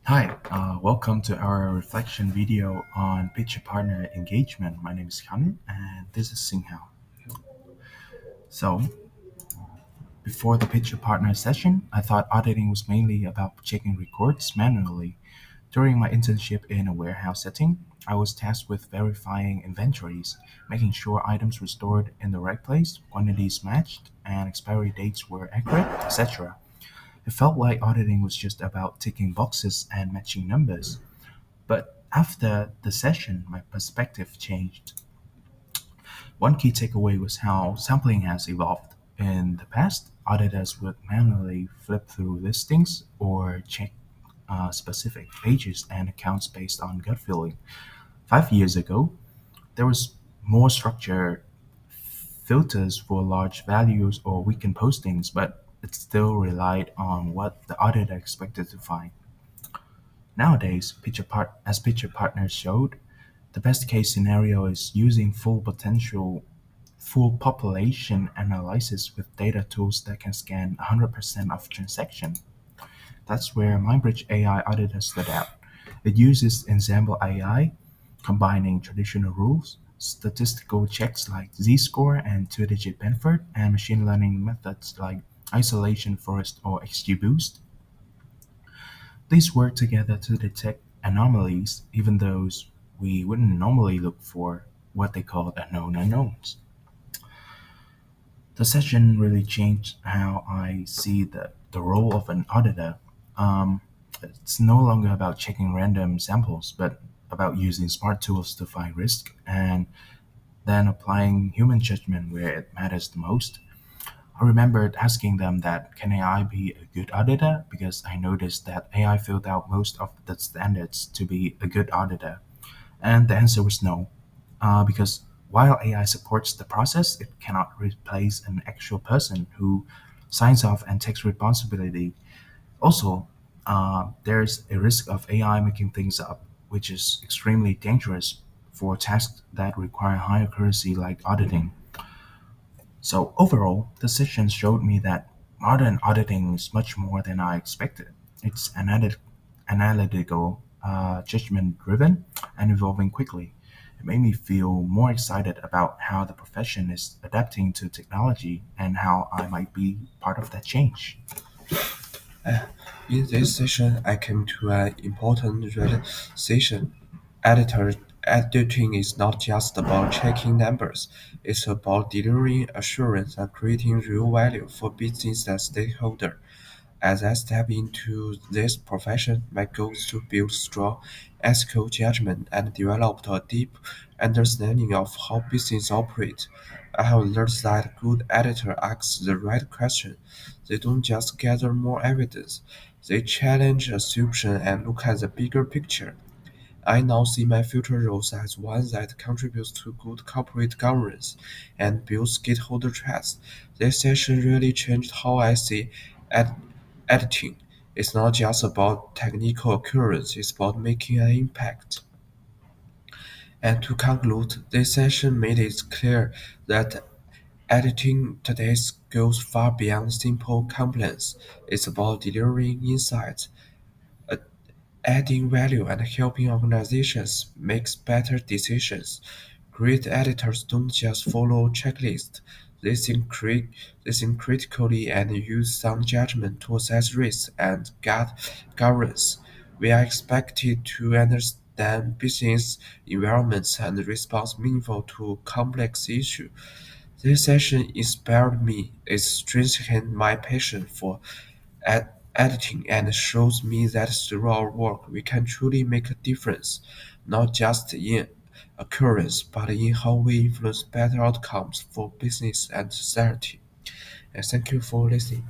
Hi, welcome to our reflection video on Picher Partner engagement. My name is Khanh and this is Xinghao. So, before the Picher Partner session, I thought auditing was mainly about checking records manually. During my internship in a warehouse setting, I was tasked with verifying inventories, making sure items were stored in the right place, quantities matched, and expiry dates were accurate, etc. It felt like auditing was just about ticking boxes and matching numbers. But after the session, my perspective changed. One key takeaway was how sampling has evolved. In the past, auditors would manually flip through listings or check specific pages and accounts based on gut feeling. 5 years ago, there was more structure, filters for large values or weekend postings, but it still relied on what the auditor expected to find. Nowadays, as Picher Partners showed, the best case scenario is using full population analysis with data tools that can scan 100% of transactions. That's where MindBridge AI Auditor stood out. It uses Ensemble AI, combining traditional rules, statistical checks like Z-score and two-digit Benford, and machine learning methods like isolation forest or XGBoost. These work together to detect anomalies, even those we wouldn't normally look for, what they call unknown unknowns. The session really changed how I see the role of an auditor. Um, it's no longer about checking random samples, but about using smart tools to find risk and then applying human judgment where it matters the most. I remembered asking them that can AI be a good auditor because I noticed that AI filled out most of the standards to be a good auditor. And the answer was no, because while AI supports the process, it cannot replace an actual person who signs off and takes responsibility. Also, there's a risk of AI making things up, which is extremely dangerous for tasks that require high accuracy like auditing. So overall, the session showed me that modern auditing is much more than I expected. It's analytical, judgment-driven, and evolving quickly. It made me feel more excited about how the profession is adapting to technology and how I might be part of that change. In this session, I came to an important realization. Editor Editing is not just about checking numbers, it's about delivering assurance and creating real value for business and stakeholder. As I step into this profession, my goal is to build strong ethical judgment and develop a deep understanding of how business operates. I have learned that good editor asks the right question. They don't just gather more evidence. They challenge assumption and look at the bigger picture. I now see my future roles as one that contributes to good corporate governance and builds stakeholder trust. This session really changed how I see ed- editing. It's not just about technical accuracy, it's about making an impact. And to conclude, this session made it clear that editing today goes far beyond simple compliance. It's about delivering insights, adding value and helping organizations make better decisions. Great editors don't just follow checklists. They think critically and use sound judgment to assess risk and guide governance. We are expected to understand business environments and respond meaningful to complex issues. This session inspired me. It strengthened my passion for editing and shows me that through our work we can truly make a difference, not just in occurrence, but in how we influence better outcomes for business and society. And thank you for listening.